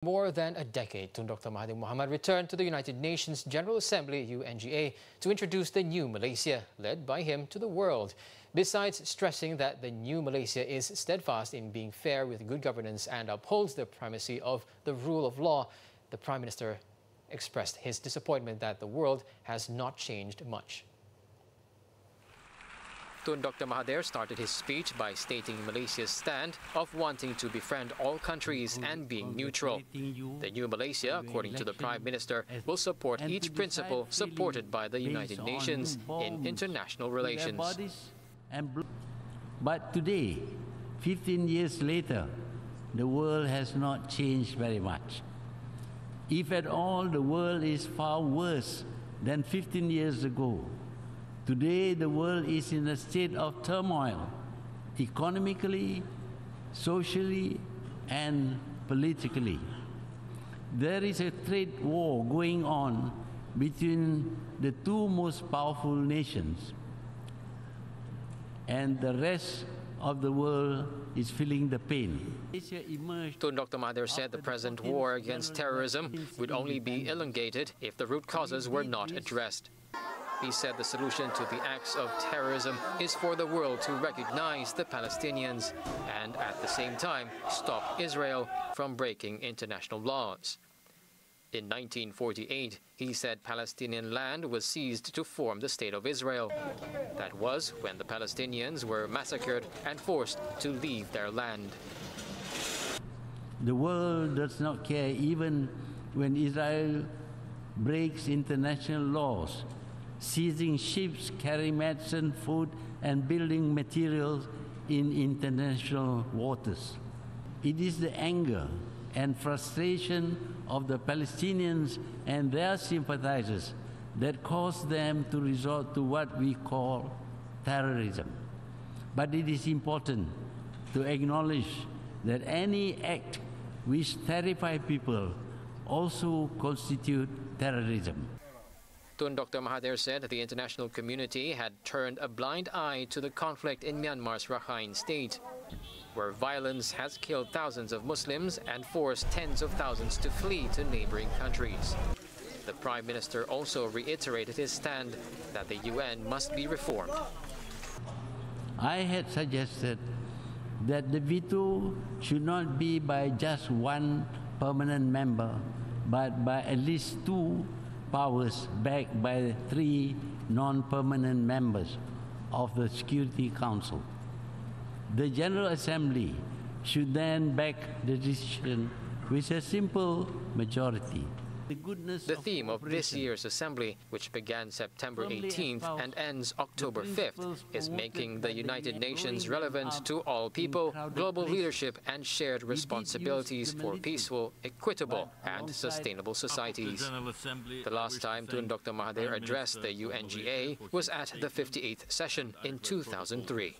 More than a decade, Tun Dr Mahathir Mohamad returned to the United Nations General Assembly, UNGA, to introduce the new Malaysia, led by him to the world. Besides stressing that the new Malaysia is steadfast in being fair with good governance and upholds the primacy of the rule of law, the Prime Minister expressed his disappointment that the world has not changed much. Tun Dr Mahathir started his speech by stating Malaysia's stand of wanting to befriend all countries and being neutral. The new Malaysia, according to the Prime Minister, will support each principle supported by the United Nations in international relations. But today, 15 years later, the world has not changed very much. If at all, the world is far worse than 15 years ago. Today, the world is in a state of turmoil, economically, socially, and politically. There is a trade war going on between the two most powerful nations, and the rest of the world is feeling the pain. Tun Dr Mahathir said the present war against terrorism would only be elongated if the root causes were not addressed. He said the solution to the acts of terrorism is for the world to recognize the Palestinians and at the same time stop Israel from breaking international laws. In 1948, he said Palestinian land was seized to form the State of Israel. That was when the Palestinians were massacred and forced to leave their land. The world does not care even when Israel breaks international laws, seizing ships carrying medicine, food, and building materials in international waters. It is the anger and frustration of the Palestinians and their sympathizers that cause them to resort to what we call terrorism. But it is important to acknowledge that any act which terrifies people also constitutes terrorism. Tun Dr Mahathir said the international community had turned a blind eye to the conflict in Myanmar's Rakhine state, where violence has killed thousands of Muslims and forced tens of thousands to flee to neighboring countries. The Prime Minister also reiterated his stand that the UN must be reformed. I had suggested that the veto should not be by just one permanent member, but by at least two powers backed by three non-permanent members of the Security Council. The General Assembly should then back the decision with a simple majority. The theme of this year's assembly, which began September 18th and ends October 5th, is making the United Nations relevant to all people, global leadership, and shared responsibilities for peaceful, equitable, and sustainable societies. The last time Tun Dr Mahathir addressed the UNGA was at the 58th session in 2003.